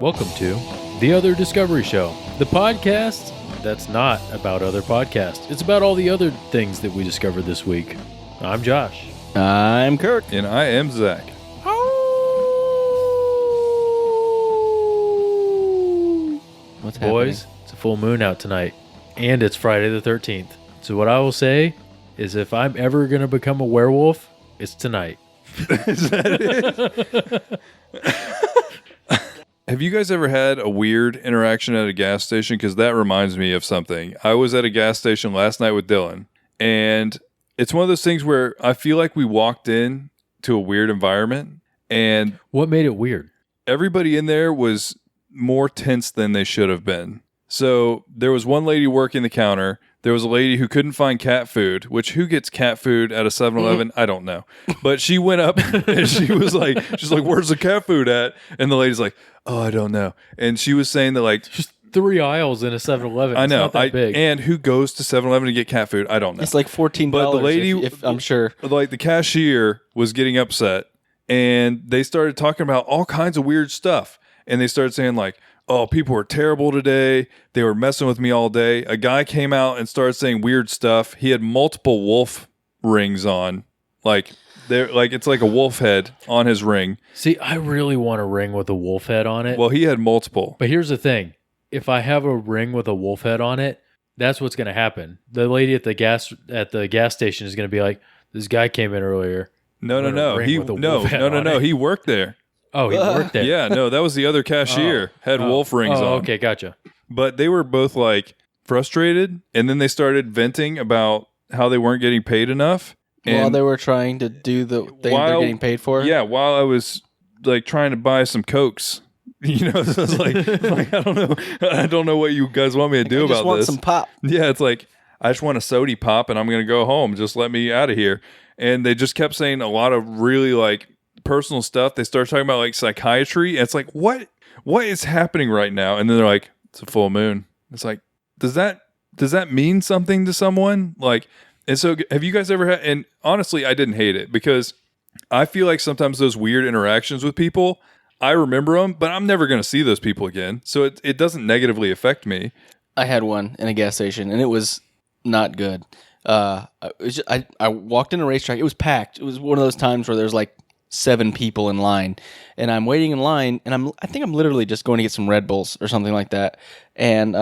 Welcome to The Other Discovery Show, the podcast that's not about other podcasts. It's about all the other things that we discovered this week. I'm Josh. I'm Kirk. And I am Zach. What's happening? Boys, it's a full moon out tonight, and it's Friday the 13th. So what I will say is if I'm ever going to become a werewolf, it's tonight. Is that it? Have you guys ever had a weird interaction at a gas station? Because that reminds me of something. I was at a gas station last night with Dylan, and it's one of those things where I feel like we walked in to a weird environment, and What made it weird? everybody in there was more tense than they should have been. So there was one lady working the counter. There was a lady who couldn't find cat food, which who gets cat food at a 7-Eleven? I don't know. But she went up and she's like, where's the cat food at? And the lady's like, oh, I don't know. And she was saying that like, Just 3 aisles in a 7-Eleven. I know. It's not that big. And who goes to 7-Eleven to get cat food? I don't know. It's like $14. But the lady, if I'm sure. like the cashier was getting upset, and they started talking about all kinds of weird stuff. And they started saying like, oh, people were terrible today. They were messing with me all day. A guy came out and started saying weird stuff. He had multiple wolf rings on. Like it's like a wolf head on his ring. See, I really want a ring with a wolf head on it. Well, he had multiple. But here's the thing. If I have a ring with a wolf head on it, that's what's going to happen. The lady at the gas station is going to be like, this guy came in earlier. No. ring He with a wolf head on it. He worked there. Oh, he worked there. Yeah, no, that was the other cashier. Had wolf rings on. Okay, gotcha. But they were both like frustrated, and then they started venting about how they weren't getting paid enough. While And they were trying to do the thing they're getting paid for. yeah, while I was like trying to buy some Cokes, you know, so it's like I don't know what you guys want me to do I just about want this. some pop. Yeah, it's like I just want a sody pop, and I'm gonna go home. Just let me out of here. And they just kept saying a lot of really like personal stuff. They started talking about like psychiatry, and it's like what is happening right now? And then they're like, it's a full moon. It's like, does that mean something to someone? Like, and so have you guys ever had, and honestly I didn't hate it, because I feel like sometimes those weird interactions with people, I remember them, but I'm never going to see those people again, so it doesn't negatively affect me. I had one in a gas station, and it was not good. I walked in a racetrack. It was packed. It was one of those times where there's like 7 people in line, and I'm waiting in line, and I think I'm literally just going to get some Red Bulls or something like that. And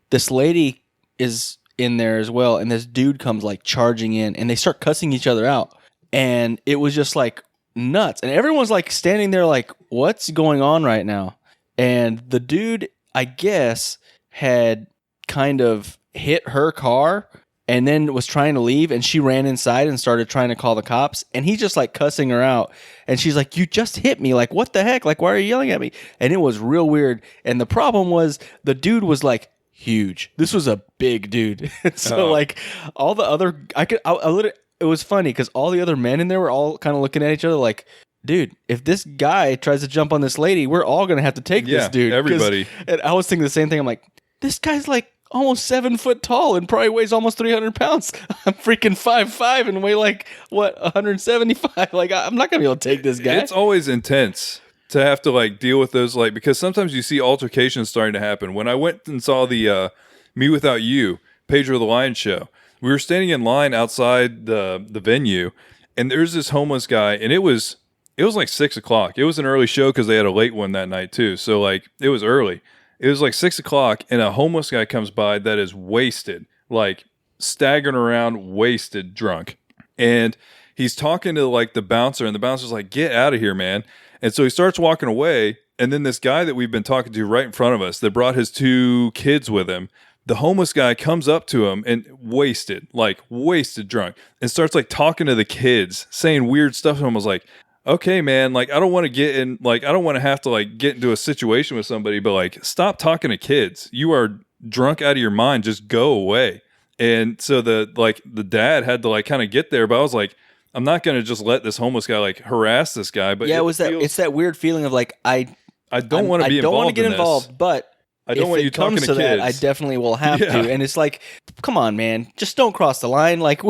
this lady is in there as well, and this dude comes like charging in, and they start cussing each other out, and it was just like nuts. And everyone's like standing there like, what's going on right now? And the dude, I guess, had kind of hit her car and then was trying to leave, and she ran inside and started trying to call the cops, and he's just like cussing her out, and she's like, you just hit me, like what the heck, like why are you yelling at me? And it was real weird. And the problem was the dude was like huge. This was a big dude. So like all the other I literally, it was funny because all the other men in there were all kind of looking at each other like, dude, if this guy tries to jump on this lady, we're all gonna have to take this dude. Everybody. And I was thinking the same thing. I'm like, this guy's like almost 7 foot tall and probably weighs almost 300 pounds. I'm freaking 5'5" and weigh like, what, 175? Like, I'm not going to be able to take this guy. It's always intense to have to like deal with those, like, because sometimes you see altercations starting to happen. When I went and saw the Me Without You, Pedro the Lion show, we were standing in line outside the venue, and there's this homeless guy, and it was like 6 o'clock. It was an early show because they had a late one that night too. So like it was early. It was like 6 o'clock, and a homeless guy comes by that is wasted, like staggering around, wasted, drunk. And he's talking to like the bouncer, and the bouncer's like, get out of here, man. And so he starts walking away. And then this guy that we've been talking to right in front of us that brought his 2 kids with him, the homeless guy comes up to him and wasted drunk, and starts like talking to the kids, saying weird stuff to him. I was like, okay, man, like I don't want to have to like get into a situation with somebody, but like stop talking to kids. You are drunk out of your mind. Just go away. And so the dad had to like kind of get there, but I was like, I'm not going to just let this homeless guy like harass this guy. But yeah, it's that weird feeling of like, I don't want to be involved. I don't want to get involved, but I don't if want it you talking comes to to that, kids. I definitely will have Yeah. to. And it's like, come on, man, just don't cross the line. Like,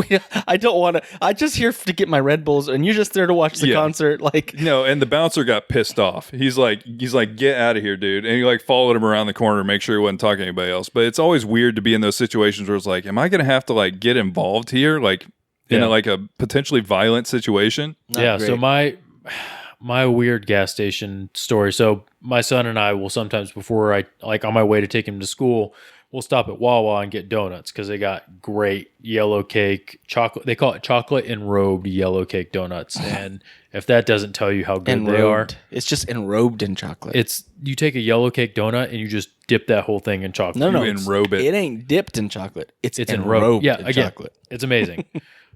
I don't want to. I just here to get my Red Bulls, and you're just there to watch the Yeah. concert. Like, No, and the bouncer got pissed off. He's like, get out of here, dude. And he like followed him around the corner to make sure he wasn't talking to anybody else. But it's always weird to be in those situations where it's like, am I going to have to like get involved here? Like in like a potentially violent situation? Yeah. great. So my weird gas station story. So my son and I will sometimes, before I like on my way to take him to school, we'll stop at Wawa and get donuts because they got great yellow cake chocolate. They call it chocolate enrobed yellow cake donuts. And if that doesn't tell you how good they are, It's just enrobed in chocolate. it's you take a yellow cake donut and you just dip that whole thing in chocolate. No, You enrobe it. It ain't dipped in chocolate. It's enrobed. enrobed Yeah, in again, chocolate. it's amazing.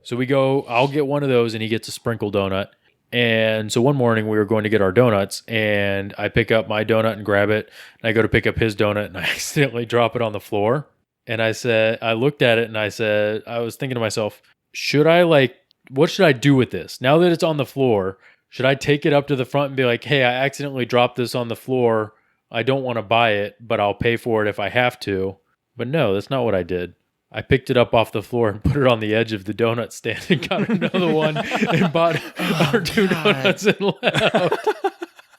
So we go. I'll get one of those, and he gets a sprinkle donut. And so one morning we were going to get our donuts, and I pick up my donut and grab it. And I go to pick up his donut, and I accidentally drop it on the floor. And I looked at it, and I was thinking to myself, what should I do with this? Now that it's on the floor, should I take it up to the front and be like, hey, I accidentally dropped this on the floor. I don't want to buy it, but I'll pay for it if I have to. But no, that's not what I did. I picked it up off the floor and put it on the edge of the donut stand and got another one and bought our 2 donuts and left.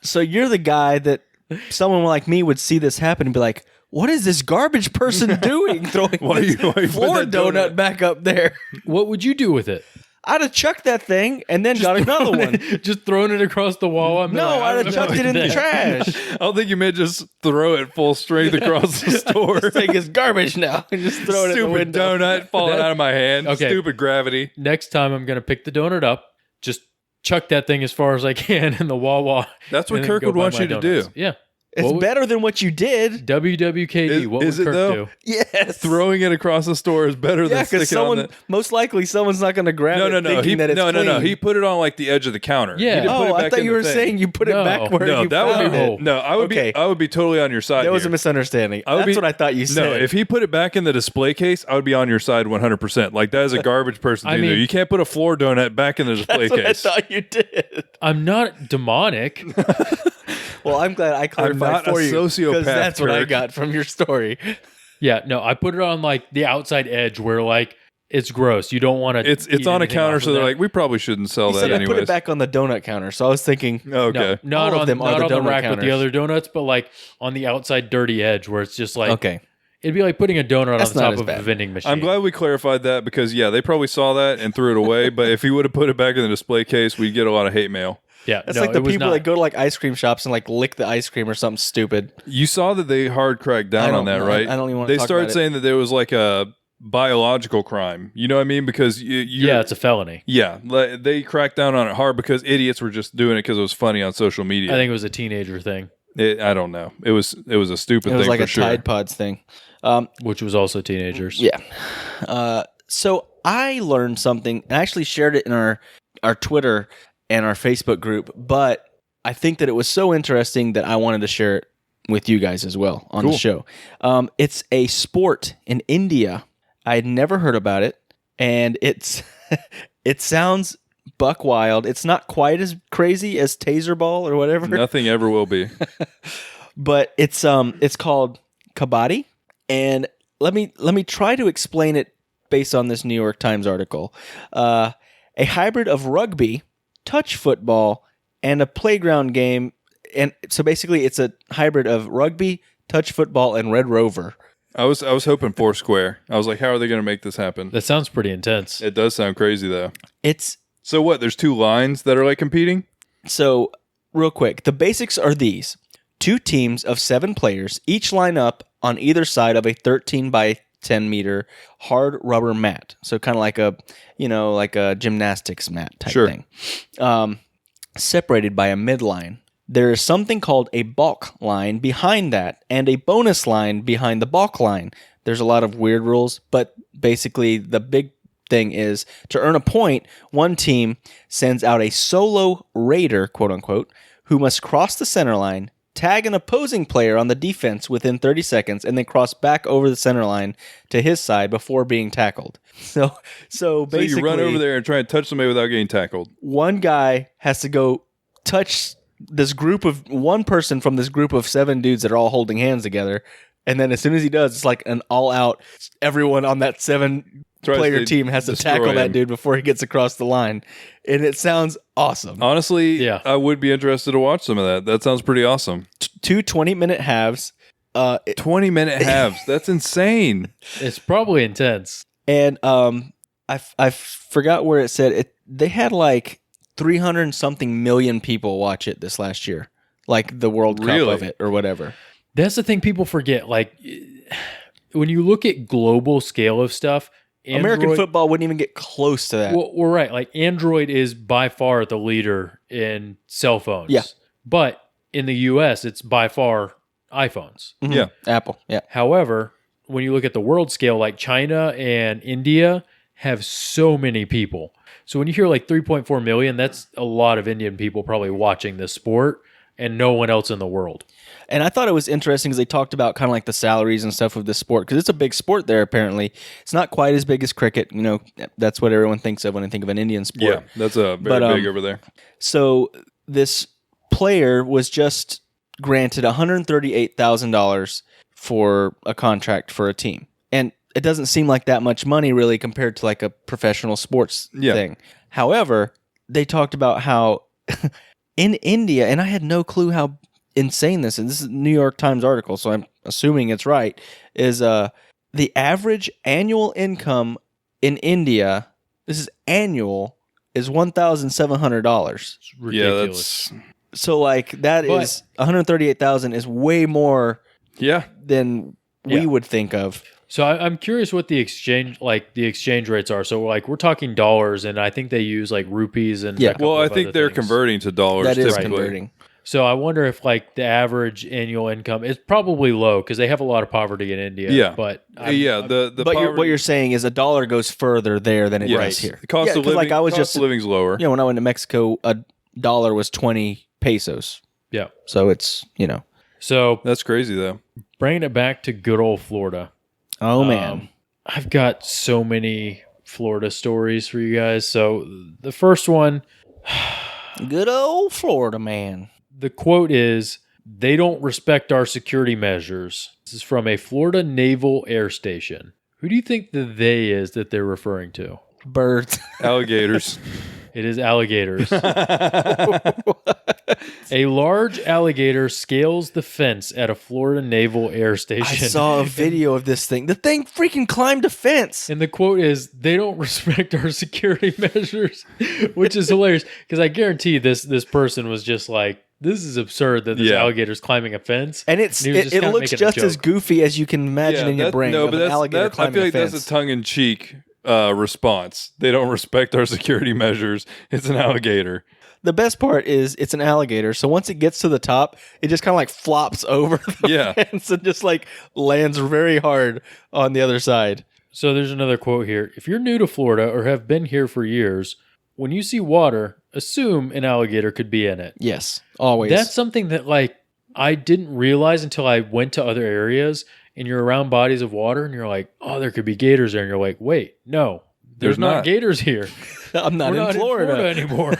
So you're the guy that someone like me would see this happen and be like, what is this garbage person doing throwing Why this you put floor that donut back up there? What would you do with it? I'd have chucked that thing and then got another one. Just throwing it across the wall? No, I'd have chucked it in the trash. I don't think you meant just throw it full strength across the store. This thing is garbage now. And just throw it in the Stupid window. donut falling out of my hand. Okay. Stupid gravity. Next time I'm going to pick the donut up, just chuck that thing as far as I can in the Wawa. That's what and then Kirk go would buy want my you to donuts. do. Yeah. It's What would- better than what you did. WWKD. What Is would it Kirk though? do? Yes. Throwing it across the store is better Yeah, than because sticking on the... most likely someone's not going to grab it No. thinking that it's No. clean. He put it on like the edge of the counter. Yeah. He didn't put it Oh, I back thought in you the were thing. saying you put No. it back where No, you that would found be it. no. Okay. I would be totally on your side. That was a here. misunderstanding. I would That's be- what I thought you said. No, if he put it back in the display case, I would be on your side 100%. Like that is a garbage person I to do. mean- You can't put a floor donut back in the display That's what I case. thought you did. I'm not demonic. Well, I'm glad I clarified not for a you. sociopath, Because that's what I Kirk. got from your story. Yeah, no, I put it on like the outside edge where like it's gross. You don't want to. It's on a counter, so they're like, we probably shouldn't sell He that said I anyways. put it back on the donut counter, so I was thinking, Okay. no, not All of on them are not the on the donut rack with the counters. other donuts, but like on the outside dirty edge where it's just like okay. it'd be like putting a donut That's on the not top as of bad. a vending machine. I'm glad we clarified that because, yeah, they probably saw that and threw it away. But if he would have put it back in the display case, we'd get a lot of hate mail. Yeah, That's no, like the it was people not. that go to like ice cream shops and like lick the ice cream or something stupid. You saw that they hard cracked down I on don't that, know. right? I don't even wanna They talk started about it. saying that there was like a biological crime. You know what I mean? Because Yeah, it's a felony. yeah, they cracked down on it hard because idiots were just doing it because it was funny on social media. I think it was a teenager thing, I don't know. It was a stupid It was thing like for a sure. Tide Pods thing. which was also teenagers. Yeah. So I learned something and I actually shared it in our Twitter and our Facebook group, but I think that it was so interesting that I wanted to share it with you guys as well on the show. It's a sport in India. I had never heard about it, and it's it sounds buck wild. It's not quite as crazy as taser ball or whatever, Nothing ever will be. but it's called Kabbadi, and let me try to explain it based on this New York Times article. A hybrid of rugby, touch football, and a playground game. And so basically it's a hybrid of rugby, touch football, and Red Rover. I was hoping Foursquare. I was like, how are they going to make this happen? That sounds pretty intense. It does sound crazy though. It's So what? There's two lines that are like competing. so real quick. The basics are these: 2 teams of 7 players each line up on either side of a 13 by 10 meter hard rubber mat. So kind of like a gymnastics mat type Sure. thing. Separated by a midline. There is something called a balk line behind that and a bonus line behind the balk line. There's a lot of weird rules, but basically the big thing is to earn a point, one team sends out a solo raider, quote unquote, who must cross the center line, tag an opposing player on the defense within 30 seconds, and then cross back over the center line to his side before being tackled. So basically, So you run over there and try and touch somebody without getting tackled. one guy has to go touch this group of one person from this group of 7 dudes that are all holding hands together, And then as soon as he does, it's like an all-out. Everyone on that 7-player team has to tackle that dude before he gets across the line, and it sounds awesome. Honestly, Yeah. I would be interested to watch some of that. That sounds pretty awesome. 2 20-minute halves. 20-minute halves. That's insane. It's probably intense. And I forgot where it said it. They had like 300 something million people watch it this last year, like the World Cup of it or whatever. That's the thing people forget. Like when you look at global scale of stuff, American football wouldn't even get close to that. Well, we're right. Like Android is by far the leader in cell phones. Yeah. But in the US, it's by far iPhones. Mhm. Yeah. Apple. Yeah. However, when you look at the world scale, like China and India have so many people. So when you hear like 3.4 million, that's a lot of Indian people probably watching this sport and no one else in the world. And I thought it was interesting because they talked about kind of like the salaries and stuff of this sport because it's a big sport there. Apparently, it's not quite as big as cricket. You know, that's what everyone thinks of when they think of an Indian sport. Yeah, that's very big over there. So this player was just granted $138,000 for a contract for a team, and it doesn't seem like that much money really compared to like a professional sports thing. However, they talked about how in India, and I had no clue how insane this is. This is a New York Times article, so I'm assuming it's right, is the average annual income in India, this is annual, is $1,700. It's ridiculous. Yeah, So like that is $138,000 is way more than we would think of. So I'm curious what the exchange rates are. So like we're talking dollars, and I think they use like rupees and a couple Well, I of think other they're things. converting to dollars. That is typically. converting. So I wonder if like the average annual income is probably low because they have a lot of poverty in India. Yeah, but the But poverty, what you're saying is a dollar goes further there than it yes. does here. The cost of 'cause, living, like I was cost just of living's lower. you know when I went to Mexico, a dollar was 20 pesos. yeah. So it's So That's crazy though. bringing it back to good old Florida. oh man. I've got so many Florida stories for you guys. So the first one, Good old Florida man. the quote is, "They don't respect our security measures." This is from a Florida Naval Air Station. Who do you think the they is that they're referring to? Birds. Alligators. It is alligators. A large alligator scales the fence at a Florida Naval Air I Station. saw a video of this thing. The thing freaking climbed a fence. And the quote is, "They don't respect our security measures," which is hilarious because I guarantee this person was just like, "This is absurd that this alligator's climbing a fence." And he was just it kinda looks making a just as joke. goofy as you can imagine in your brain. No, of but an alligator I climbing feel like a fence. that's a tongue-in-cheek response. They don't respect our security measures. It's an alligator. The best part is it's an alligator. So once it gets to the top, it just kind of like flops over the fence and just like lands very hard on the other side. So there's another quote here. "If you're new to Florida or have been here for years, when you see water, assume an alligator could be in it." Yes, always. That's something that like I didn't realize until I went to other areas and you're around bodies of water and you're like, "Oh, there could be gators there." And you're like, "Wait, no, there's not gators here. I'm not, We're in, not Florida. in Florida anymore."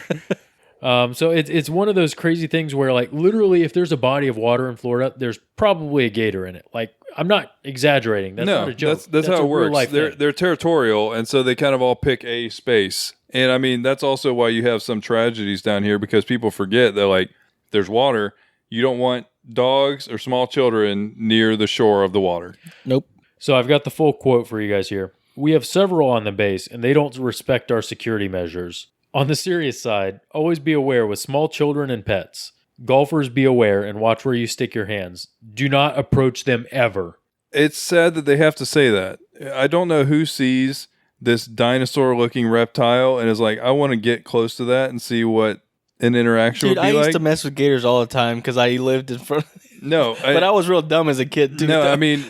So it's one of those crazy things where like literally if there's a body of water in Florida, there's probably a gator in it. Like I'm not exaggerating. That's not a joke. That's how a it real works. life thing. They're territorial, and so they kind of all pick a space. And I mean, that's also why you have some tragedies down here because people forget that like there's water. You don't want dogs or small children near the shore of the water. Nope. So I've got the full quote for you guys here. "We have several on the base, and they don't respect our security measures. On the serious side, always be aware with small children and pets. Golfers, be aware and watch where you stick your hands. Do not approach them ever." It's sad that they have to say that. I don't know who sees this dinosaur-looking reptile and is like, I want to get close to that and see what an interaction Dude, would be I used like. to mess with gators all the time because I lived in front. No, But I was real dumb as a kid too. no, though. I mean,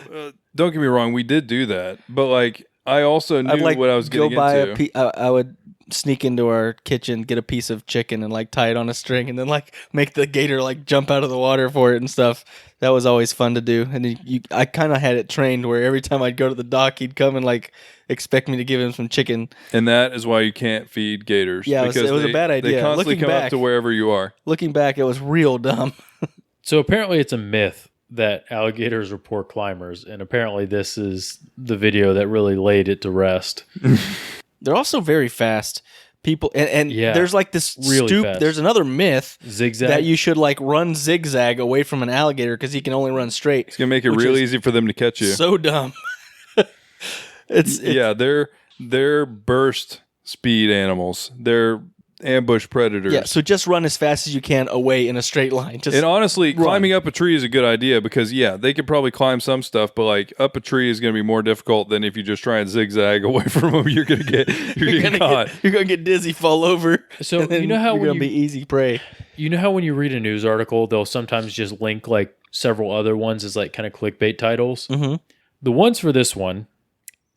don't get me wrong, we did do that, but like, I also knew I'd like what I was go getting buy into. I would sneak into our kitchen, get a piece of chicken, and like tie it on a string, and then like make the gator like jump out of the water for it and stuff. That was always fun to do. And I kind of had it trained where every time I'd go to the dock, he'd come and like expect me to give him some chicken. And that is why you can't feed gators. Yeah, it was a bad idea. They constantly Looking come back- up to wherever you are. Looking back, it was real dumb. So apparently it's a myth that alligators are poor climbers, and apparently this is the video that really laid it to rest. They're also very fast. People and Yeah, there's like this really stoop. fast. There's another myth Zigzag. that you should like run zigzag away from an alligator because he can only run straight. It's gonna make it which real is easy for them to catch you. So dumb. it's Yeah, they're burst speed animals. They're ambush predators. yeah. So just run as fast as you can away in a straight line. Just And honestly, run. climbing up a tree is a good idea because, yeah, they could probably climb some stuff, but like up a tree is going to be more difficult than if you just try and zigzag away from them. You're going to get caught. you're gonna get dizzy, fall over. So, and then you know how you're when gonna you- be easy prey. You know how when you read a news article, they'll sometimes just link like several other ones as like kind of clickbait titles? Mm-hmm. The ones for this one,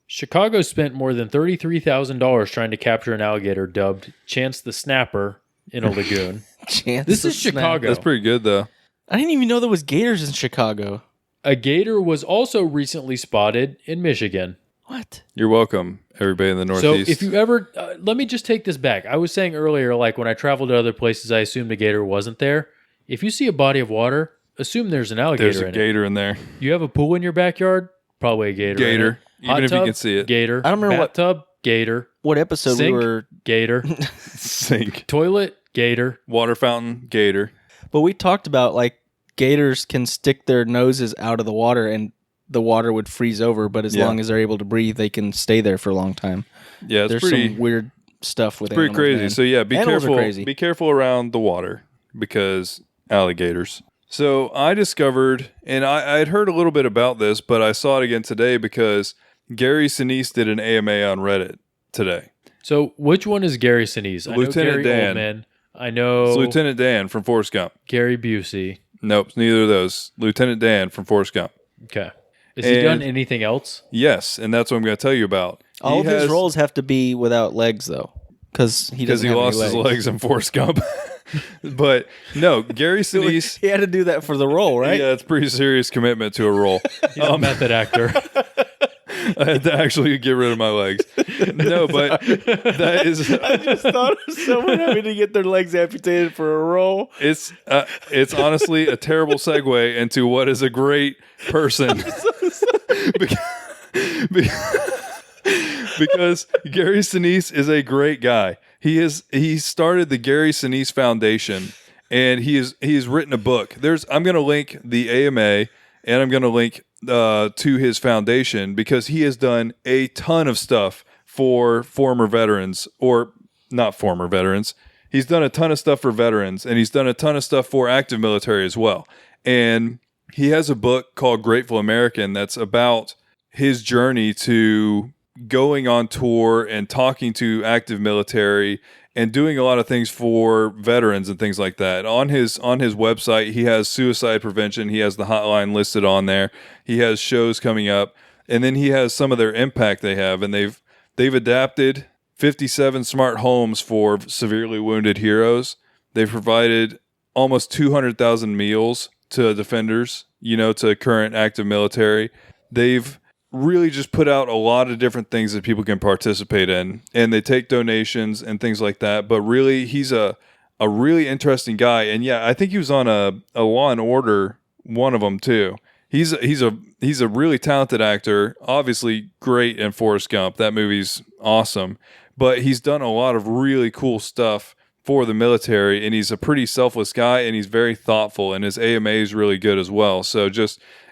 Chicago spent more than $33,000 trying to capture an alligator dubbed Chance the Snapper in a lagoon. Chance This to is snap. Chicago. That's pretty good, though. I didn't even know there was gators in Chicago. A gator was also recently spotted in Michigan. What? You're welcome, everybody in the So Northeast. if you ever, let me just take this back. I was saying earlier, like when I traveled to other places, I assumed a gator wasn't there. If you see a body of water, assume there's an alligator There's a in it. gator in there. You have a pool in your backyard, probably a gator. in Gator. it. Even Hot if you tub, can see it. Gator. I don't remember what- Bathtub, gator. What episode Sink, we were? gator. Sink. Toilet, gator. Water fountain, gator. But we talked about like gators can stick their noses out of the water and the water would freeze over, but as Yeah. long as they're able to breathe, they can stay there for a long time. Yeah, it's There's pretty some weird stuff with pretty animals, crazy. man. So yeah, be Animals are careful. crazy. Be careful around the water because alligators. So I discovered, and I had heard a little bit about this, but I saw it again today because Gary Sinise did an AMA on Reddit today. So which one is Gary Sinise? I know Lieutenant Gary Dan. Oldman. I know It's Lieutenant Dan from Forrest Gump. Gary Busey. Nope, it's neither of those. Lieutenant Dan from Forrest Gump. Okay. Has he And- done anything else? Yes, and that's what I'm going to tell you about. All of his has- roles have to be without legs, though, because he because doesn't he have lost any his legs. legs in Forrest Gump. But no, Gary Sinise. He had to do that for the role, right? Yeah, it's pretty serious commitment to a role. He's a method actor. I had to actually get rid of my legs. No, but that is I just thought of someone having to get their legs amputated for a role. it's honestly a terrible segue into what is a great person. Because Gary Sinise is a great guy. He started the Gary Sinise Foundation, and he's written a book. I'm going to link the AMA, and I'm going to link to his foundation because he has done a ton of stuff for former veterans, or not former veterans. He's done a ton of stuff for veterans, and he's done a ton of stuff for active military as well. And he has a book called Grateful American that's about his journey to going on tour and talking to active military and doing a lot of things for veterans and things like that. On his website, he has suicide prevention. He has the hotline listed on there. He has shows coming up, and then he has some of their impact they have, and they've adapted 57 smart homes for severely wounded heroes. They've provided almost 200,000 meals to defenders, to current active military. They've really just put out a lot of different things that people can participate in, and they take donations and things like that. But really, he's a really interesting guy. And yeah, I think he was on a Law and Order, one of them too. He's a really talented actor, obviously great in Forrest Gump. That movie's awesome, but he's done a lot of really cool stuff for the military, and he's a pretty selfless guy, and he's very thoughtful, and his AMA is really good as well. So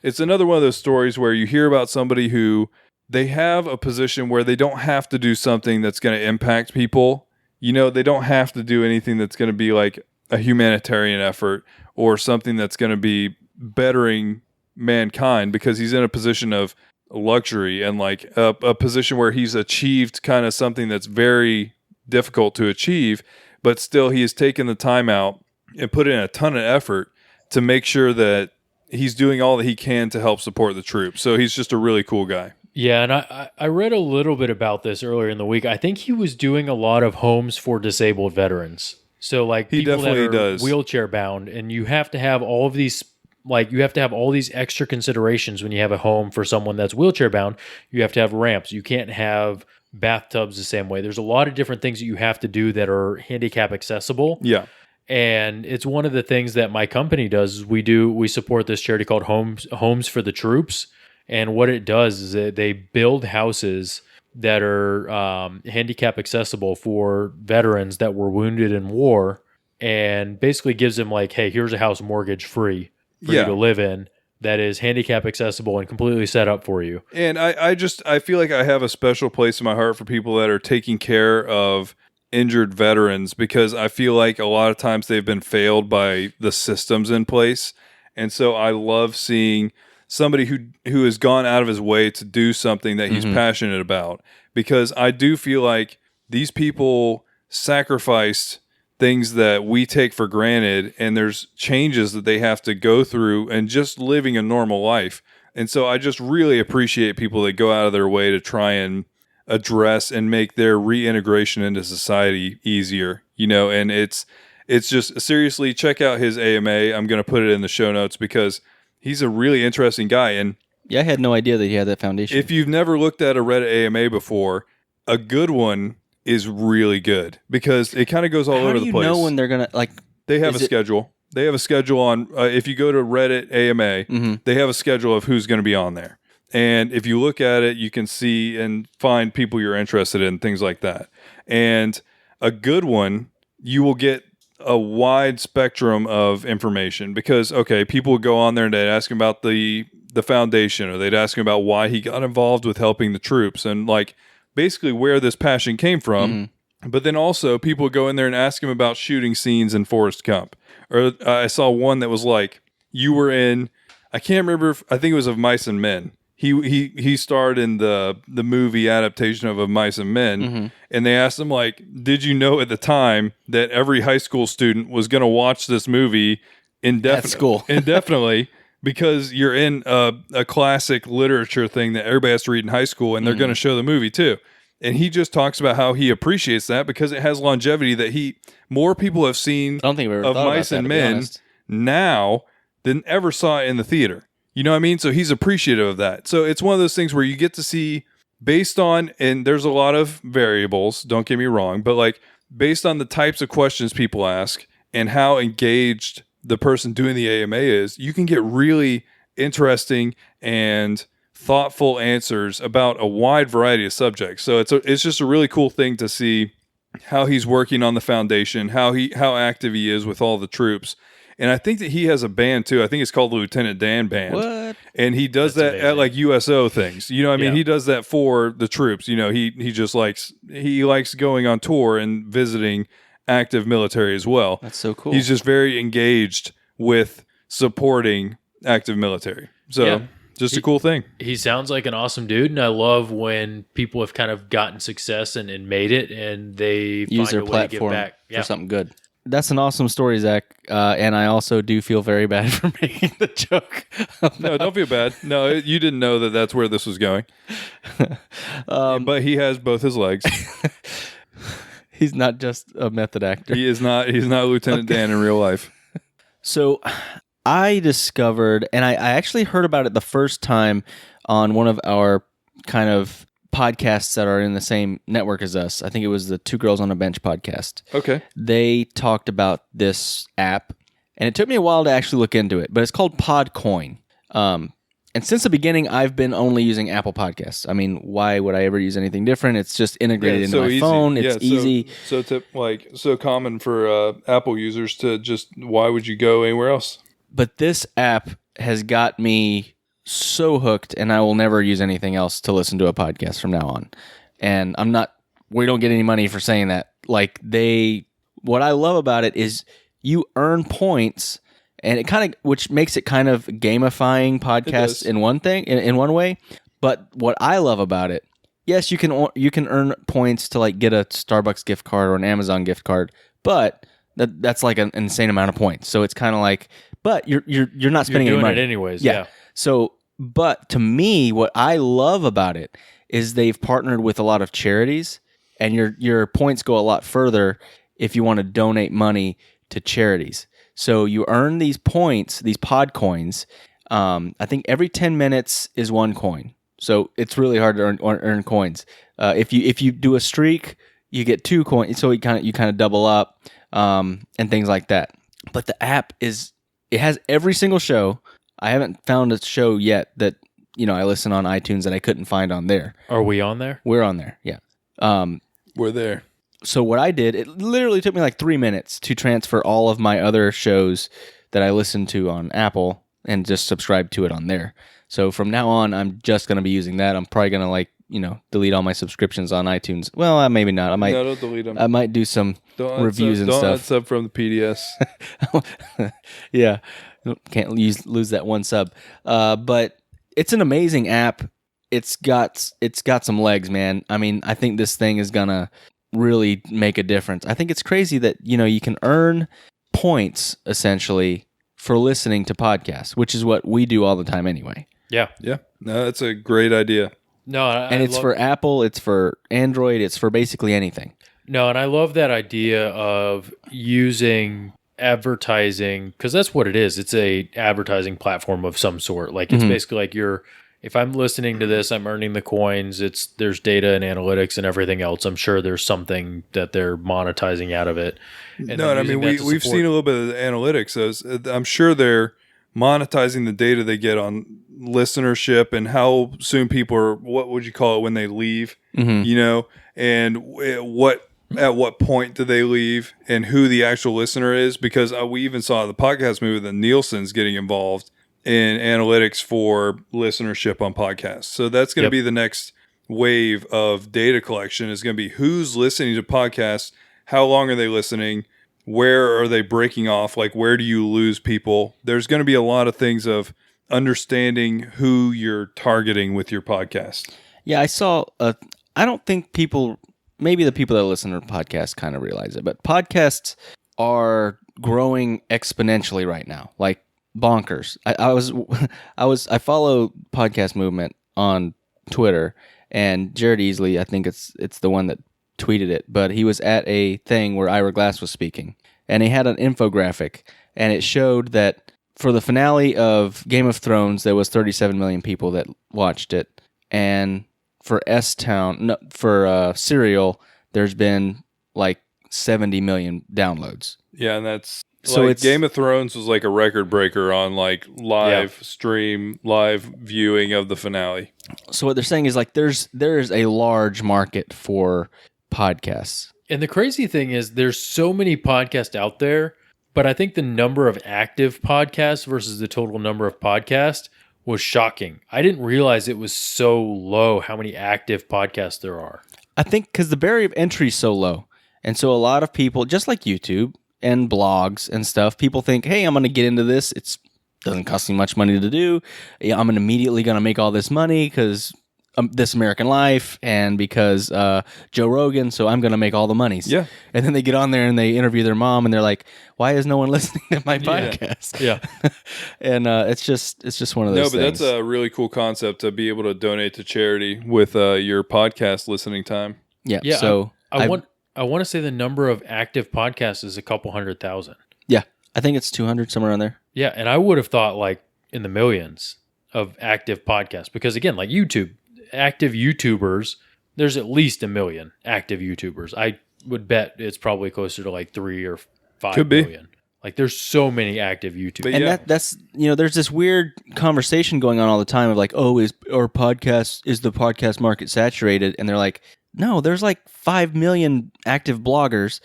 it's another one of those stories where you hear about somebody who they have a position where they don't have to do something that's going to impact people. They don't have to do anything that's going to be like a humanitarian effort or something that's going to be bettering mankind, because he's in a position of luxury and like a position where he's achieved kind of something that's very difficult to achieve, but still he has taken the time out and put in a ton of effort to make sure that he's doing all that he can to help support the troops. So he's just a really cool guy. Yeah, and I read a little bit about this earlier in the week. I think he was doing a lot of homes for disabled veterans. So like He people that definitely are does. wheelchair bound, and you have to have all of these all these extra considerations when you have a home for someone that's wheelchair bound. You have to have ramps. You can't have bathtubs the same way. There's a lot of different things that you have to do that are handicap accessible. Yeah. And it's one of the things that my company does. Is we support this charity called Homes for the Troops. And what it does is they build houses that are handicap accessible for veterans that were wounded in war, and basically gives them like, hey, here's a house mortgage free for you to live in that is handicap accessible and completely set up for you. And I feel like I have a special place in my heart for people that are taking care of injured veterans, because I feel like a lot of times they've been failed by the systems in place. And so I love seeing somebody who has gone out of his way to do something that he's passionate about, because I do feel like these people sacrificed things that we take for granted, and there's changes that they have to go through and just living a normal life. And so I just really appreciate people that go out of their way to try and address and make their reintegration into society easier, and it's just, seriously, check out his AMA. I'm going to put it in the show notes because he's a really interesting guy. And yeah, I had no idea that he had that foundation. If you've never looked at a Reddit AMA before, a good one is really good because it kind of goes all over the place. How do you know when they're going to, they have a schedule. They have a schedule on, if you go to Reddit AMA, they have a schedule of who's going to be on there. And if you look at it, you can see and find people you're interested in, things like that. And a good one, you will get a wide spectrum of information because, okay, people would go on there and they'd ask him about the foundation, or they'd ask him about why he got involved with helping the troops and basically where this passion came from. But then also people would go in there and ask him about shooting scenes in Forrest Gump. Or I saw one that was like, you were in, I can't remember, I think it was Of Mice and Men. He starred in the movie adaptation of Mice and Men, and they asked him, did you know at the time that every high school student was going to watch this movie indefinitely because you're in a classic literature thing that everybody has to read in high school, and they're going to show the movie too. And he just talks about how he appreciates that because it has longevity that more people have seen I don't think we've ever Of thought Mice about and that, to be Men honest. now than ever saw it in the theater. You know what I mean? So he's appreciative of that. So it's one of those things where you get to see based on, and there's a lot of variables, don't get me wrong, but based on the types of questions people ask and how engaged the person doing the AMA is, you can get really interesting and thoughtful answers about a wide variety of subjects. So it's just a really cool thing to see how he's working on the foundation, how active he is with all the troops. And I think that he has a band too. I think it's called the Lieutenant Dan Band. What? And he does that amazing. At USO things. You know what I mean? He does that for the troops. He just likes going on tour and visiting active military as well. That's so cool. He's just very engaged with supporting active military. So just a cool thing. He sounds like an awesome dude, and I love when people have kind of gotten success and made it, and they use find their a way to give platform back. for something good. That's an awesome story, Zach. And I also do feel very bad for making the joke. No, don't feel bad. No, you didn't know that that's where this was going. But he has both his legs. He's not just a method actor. He's not Lieutenant Dan in real life. So I discovered, and I actually heard about it the first time on one of our kind of podcasts that are in the same network as us. I think it was the Two Girls on a Bench podcast. Okay. They talked about this app, and it took me a while to actually look into it, but it's called Podcoin. And since the beginning, I've been only using Apple Podcasts. I mean, why would I ever use anything different? It's just integrated into my phone. It's easy. So common for Apple users to just, why would you go anywhere else? But this app has got me so hooked, and I will never use anything else to listen to a podcast from now on. And we don't get any money for saying that. What I love about it is you earn points, and which makes it kind of gamifying podcasts in one way. But what I love about it, yes, you can earn points to get a Starbucks gift card or an Amazon gift card, but that's an insane amount of points. So it's kind of but you're not spending any money it anyways. Yeah. So, but to me, what I love about it is they've partnered with a lot of charities, and your points go a lot further if you want to donate money to charities. So you earn these points, these Podcoins. I think every 10 minutes is one coin. So it's really hard to earn coins. If you do a streak, you get 2 coins. So you kind of double up. and things like that. But the app it has every single show. I haven't found a show yet that, I listen on iTunes that I couldn't find on there. Are we on there? We're on there, yeah. We're there. So what I did, it literally took me like 3 minutes to transfer all of my other shows that I listen to on Apple and just subscribe to it on there. So from now on, I'm just going to be using that. I'm probably going to delete all my subscriptions on iTunes. Well, maybe not. No, don't delete them. I might do some reviews and stuff. Don't unsub from the PDS. Yeah, can't lose that one sub. But it's an amazing app. It's got some legs, man. I mean, I think this thing is gonna really make a difference. I think it's crazy that you can earn points essentially for listening to podcasts, which is what we do all the time anyway. Yeah. Yeah. No, that's a great idea. No, and it's for Apple, it's for Android, it's for basically anything. No, and I love that idea of using advertising, because that's what it is. It's a advertising platform of some sort. Like it's basically like if I'm listening to this, I'm earning the coins. There's data and analytics and everything else. I'm sure there's something that they're monetizing out of it. No, I mean we've seen a little bit of the analytics. So I'm sure they're monetizing the data they get on listenership and how soon people are, what would you call it, when they leave, and at what point do they leave and who the actual listener is, because we even saw the podcast movie that Nielsen's getting involved in analytics for listenership on podcasts. So that's going to be the next wave of data collection, is going to be who's listening to podcasts, how long are they listening, where are they breaking off, like where do you lose people. There's going to be a lot of things of understanding who you're targeting with your podcast. Yeah, I saw, I don't think maybe the people that listen to podcasts kind of realize it, but podcasts are growing exponentially right now, like bonkers. I follow Podcast Movement on Twitter, and Jared Easley, I think it's the one that tweeted it, but he was at a thing where Ira Glass was speaking, and he had an infographic, and it showed that for the finale of Game of Thrones, there was 37 million people that watched it, and for for Serial, there's been like 70 million downloads. Yeah, and that's so like it's Game of Thrones was like a record breaker on like live stream, live viewing of the finale. So what they're saying is like there is a large market for podcasts. And the crazy thing is there's so many podcasts out there, but I think the number of active podcasts versus the total number of podcasts was shocking. I didn't realize it was so low how many active podcasts there are. I think because the barrier of entry is so low. And so a lot of people, just like YouTube and blogs and stuff, people think, hey, I'm going to get into this. It doesn't cost me much money to do. I'm immediately going to make all this money because This American Life and because Joe Rogan, so I'm going to make all the monies. Yeah. And then they get on there and they interview their mom and they're like, why is no one listening to my podcast? Yeah. And it's just one of those things. No, but that's a really cool concept to be able to donate to charity with your podcast listening time. Yeah. Yeah. So I want to say the number of active podcasts is a couple 100,000. Yeah. I think it's 200, somewhere around there. Yeah. And I would have thought like in the millions of active podcasts, because again, like YouTube, active YouTubers, there's at least 1 million active YouTubers. I would bet it's probably closer to like 3 or 5 million. Like there's so many active YouTubers. And that's there's this weird conversation going on all the time of like, oh, is the podcast market saturated? And they're like, no, there's like 5 million active bloggers.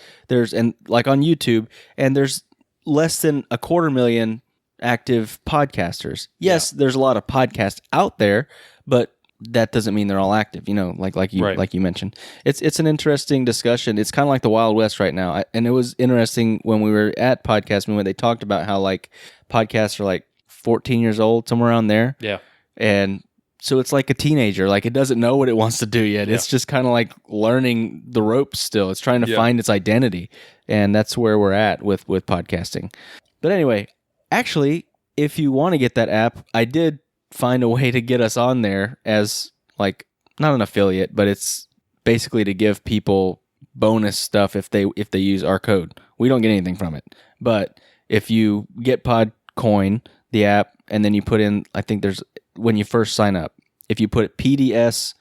And like on YouTube, and there's less than 250,000 active podcasters. Yes, there's a lot of podcasts out there, but that doesn't mean they're all active, like you mentioned. It's an interesting discussion. It's kind of like the Wild West right now. And it was interesting when we were at Podcast Movement, they talked about how like podcasts are like 14 years old, somewhere around there. Yeah. And so it's like a teenager, like it doesn't know what it wants to do yet. It's just kind of like learning the ropes still. It's trying to find its identity. And that's where we're at with podcasting. But anyway, actually, if you want to get that app, I did find a way to get us on there as like not an affiliate, but it's basically to give people bonus stuff if they use our code. We don't get anything from it, but if you get Podcoin, the app, and then you put in, I think there's when you first sign up, if you put PDS,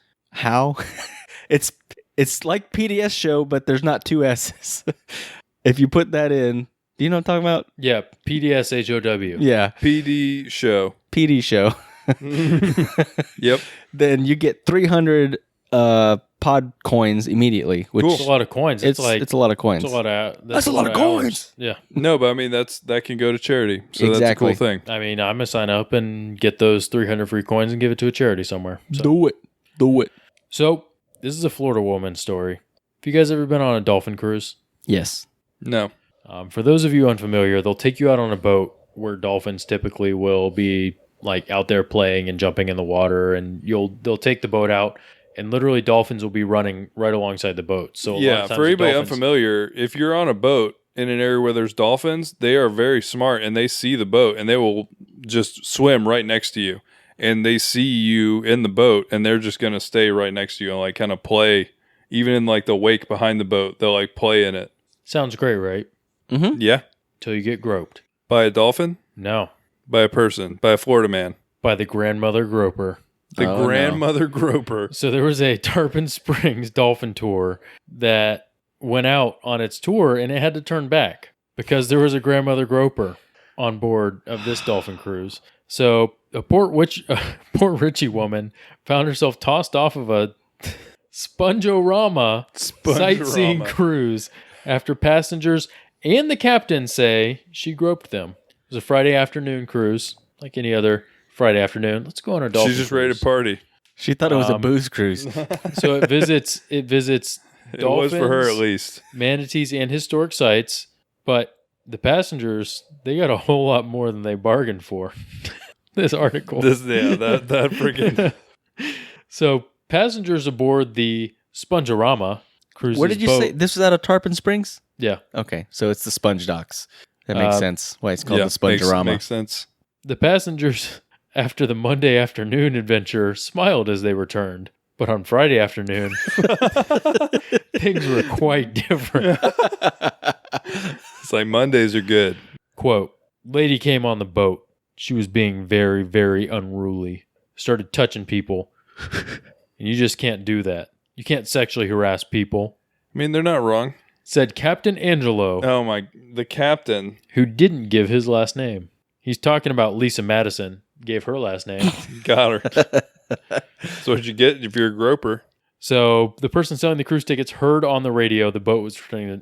it's like PDS show, but there's not 2 S's. If you put that in, do you know what I'm talking about? Yeah, PDSHOW. Yeah, PD show. PD show. Yep. Then you get 300 pod coins immediately, which It's a lot of coins. It's like it's a lot of coins. it's a lot of That's a lot of coins. hours. Yeah. No, but I mean that can go to charity. So that's a Exactly. cool thing. I mean, I'm gonna sign up and get those 300 free coins and give it to a charity somewhere. So, Do it. so this is a Florida woman story. Have you guys ever been on a dolphin cruise? Yes. No. For those of you unfamiliar, they'll take you out on a boat where dolphins typically will be like out there playing and jumping in the water, and they'll take the boat out, and literally dolphins will be running right alongside the boat. So a lot Yeah, of times for the anybody dolphins- unfamiliar, if you're on a boat in an area where there's dolphins, they are very smart and they see the boat and they will just swim right next to you. And they see you in the boat and they're just going to stay right next to you and like kind of play, even in like the wake behind the boat, they'll like play in it. sounds great, right? Yeah. Till you get groped. By a dolphin? No, By a person? By a Florida man? by the Grandmother Groper. The Oh, no. Grandmother Groper. So there was a Tarpon Springs dolphin tour that went out on its tour, and it had to turn back because there was a Grandmother Groper on board of this dolphin cruise. So a Port Richie woman found herself tossed off of a Sponge-O-Rama sightseeing cruise after passengers and the captain say she groped them. It was a Friday afternoon cruise, like any other Friday afternoon. Let's go on a dolphin She's just ready to cruise. party. She thought it was a booze cruise. So it visits It dolphins, was for her at least. manatees, and historic sites, but the passengers, they got a whole lot more than they bargained for. This article. That freaking. So passengers aboard the Sponge-O-Rama cruises What did you boat, say? This was out of Tarpon Springs? Yeah. Okay, so it's the Sponge Docks. That makes sense. Why it's called the Makes Sponge-O-Rama. sense. The passengers, after the Monday afternoon adventure, smiled as they returned. But on Friday afternoon, things were quite different. It's like Mondays are good. Quote, lady came on the boat. She was being very, very unruly. Started touching people. And you just can't do that. You can't sexually harass people. I mean, they're not wrong. Said Captain Angelo, Oh the captain. who didn't give his last name. He's talking about Lisa Madison. Gave her last name. Got her. That's what you get if you're a groper. So the person selling the cruise tickets heard on the radio the boat was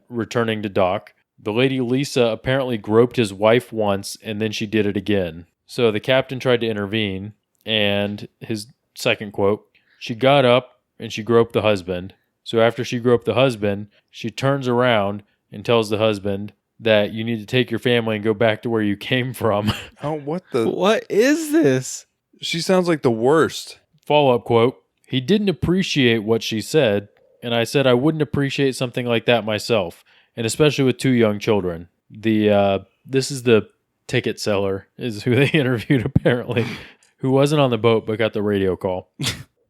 returning to dock. The lady Lisa apparently groped his wife once, and then she did it again. So the captain tried to intervene, and his second quote, she got up and she groped the husband. So after she groped the husband, she turns around and tells the husband that you need to take your family and go back to where you came from. Oh, what the? What is this? She sounds like the worst. Follow-up quote, he didn't appreciate what she said, and I said I wouldn't appreciate something like that myself, and especially with two young children. This is the ticket seller, is who they interviewed apparently, who wasn't on the boat but got the radio call.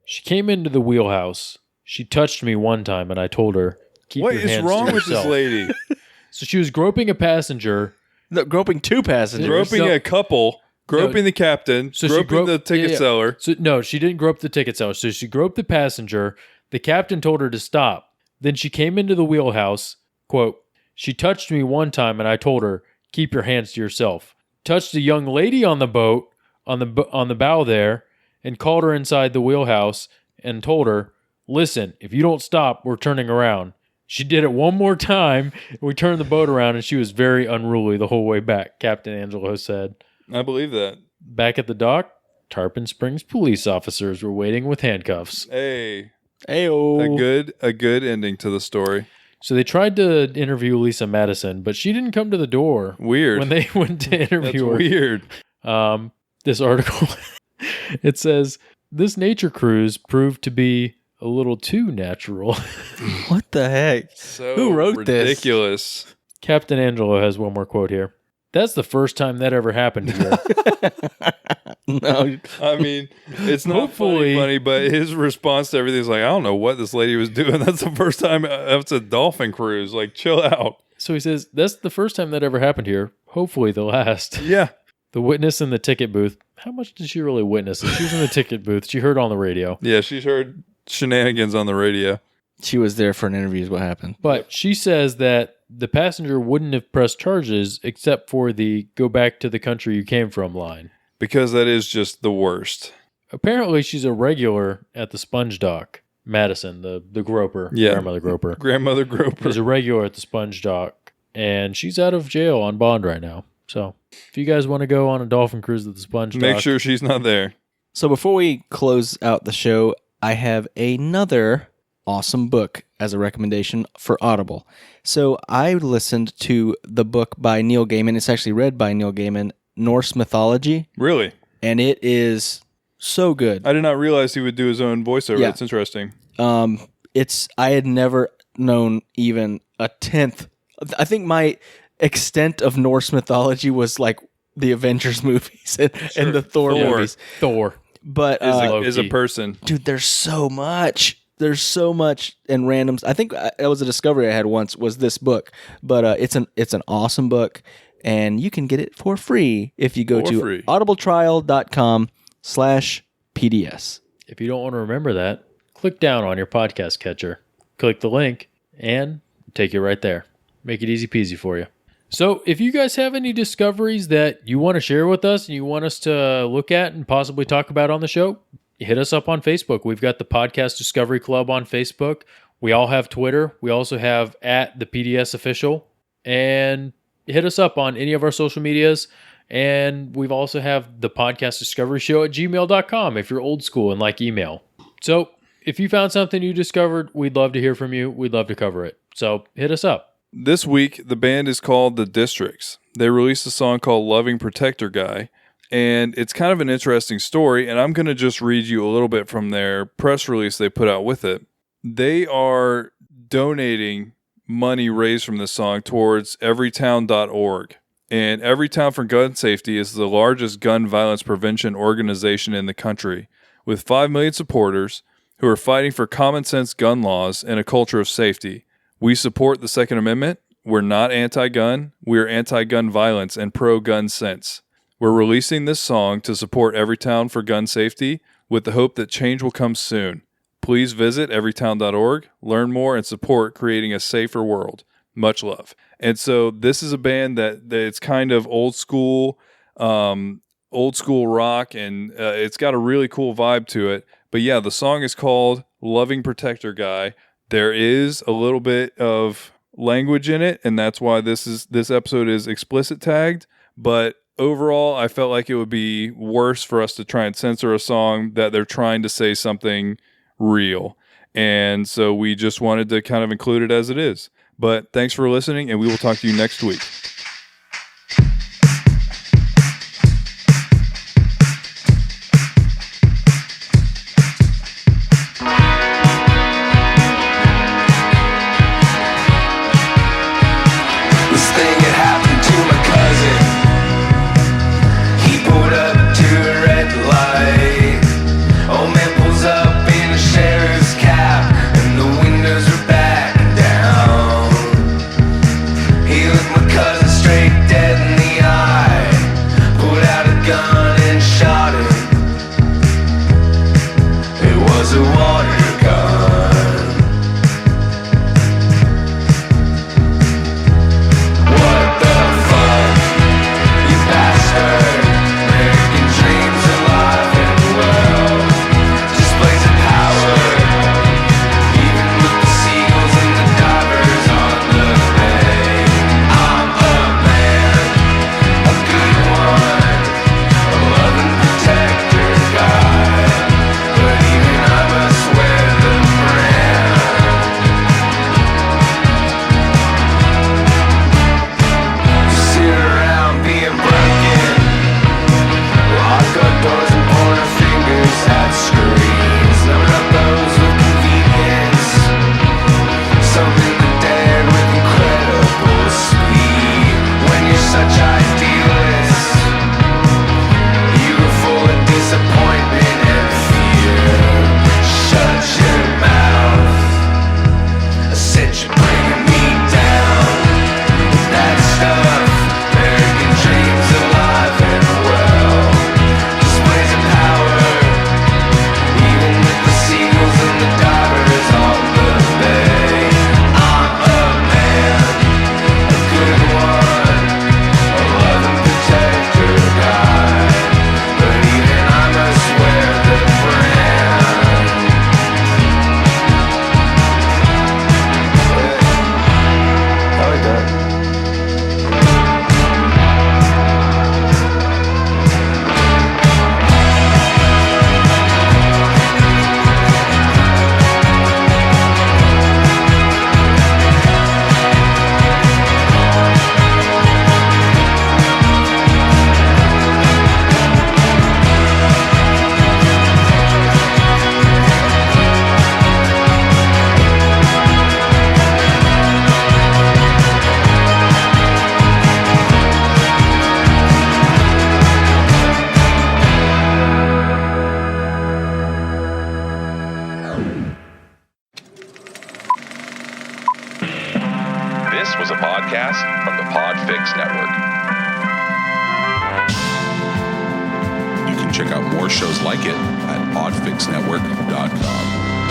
She came into the wheelhouse. She touched me one time, and I told her, keep What your is hands wrong to with this yourself. lady? So she was groping a passenger. No, groping two passengers. Groping So- a couple, groping the captain, So she groping groped- the ticket yeah. seller. So no, she didn't grope the ticket seller. So she groped the passenger. The captain told her to stop. Then she came into the wheelhouse. Quote, she touched me one time and I told her, keep your hands to yourself. Touched a young lady on the boat, on the bow there, and called her inside the wheelhouse and told her, listen, if you don't stop, we're turning around. She did it one more time. We turned the boat around and she was very unruly the whole way back, Captain Angelo said. I believe that. Back at the dock, Tarpon Springs police officers were waiting with handcuffs. Hey, Ayo. a good ending to the story. So they tried to interview Lisa Madison, but she didn't come to the door Weird. when they went to That's interview her. weird. This article, it says, this nature cruise proved to be a little too natural. What the heck? So Who wrote this? ridiculous. Captain Angelo has one more quote here. That's the first time that ever happened here. No. I mean, it's not Hopefully- funny, but his response to everything is like, I don't know what this lady was doing. That's the first time it's a dolphin cruise. Like, chill out. So he says, that's the first time that ever happened here. Hopefully the last. Yeah. The witness in the ticket booth. How much did she really witness? She was in the ticket booth. She heard on the radio. Yeah, she's heard shenanigans on the radio. She was there for an interview is what happened. But she says that the passenger wouldn't have pressed charges except for the go back to the country you came from line. Because that is just the worst. Apparently, she's a regular at the sponge dock. Madison, the Groper, Yeah. Grandmother Groper. Grandmother Groper. Is a regular at the sponge dock, and she's out of jail on bond right now. So if you guys want to go on a dolphin cruise at the sponge dock, Make sure she's not there. So before we close out the show, I have another awesome book as a recommendation for Audible. So I listened to the book by Neil Gaiman. It's actually read by Neil Gaiman, Norse Mythology, Really? and it is so good. I did not realize he would do his own voiceover. Yeah. That's interesting. I had never known even a tenth. I think my extent of Norse mythology was like the Avengers movies and the Thor Thor. movies. Thor. But Is a Loki. person. dude, there's so much. There's so much and randoms. I think that was a discovery I had once was this book, but it's an awesome book, and you can get it for free if you go For to free. audibletrial.com/PDS. If you don't want to remember that, click down on your podcast catcher, click the link, and take you right there. Make it easy peasy for you. So if you guys have any discoveries that you want to share with us and you want us to look at and possibly talk about on the show, hit us up on Facebook. We've got the Podcast Discovery Club on Facebook. We all have Twitter. We also have at the PDS Official. And hit us up on any of our social medias. And we've also have the Podcast Discovery Show at gmail.com if you're old school and like email. So if you found something you discovered, we'd love to hear from you. We'd love to cover it. So hit us up. This week, the band is called The Districts. They released a song called Loving Protector Guy, and it's kind of an interesting story, and I'm going to just read you a little bit from their press release they put out with it. They are donating money raised from this song towards everytown.org. And Everytown for Gun Safety is the largest gun violence prevention organization in the country, with 5 million supporters who are fighting for common sense gun laws and a culture of safety. We support the Second Amendment. We're not anti-gun. We're anti-gun violence and pro-gun sense. We're releasing this song to support Everytown for gun safety with the hope that change will come soon. Please visit everytown.org, learn more, and support creating a safer world. Much love. And so this is a band that it's kind of old school rock, and it's got a really cool vibe to it. But yeah, the song is called Loving Protector Guy. There is a little bit of language in it, and that's why this episode is explicit tagged. But overall, I felt like it would be worse for us to try and censor a song that they're trying to say something real. And so we just wanted to kind of include it as it is. But thanks for listening, and we will talk to you next week. can check out more shows like it at oddfixnetwork.com.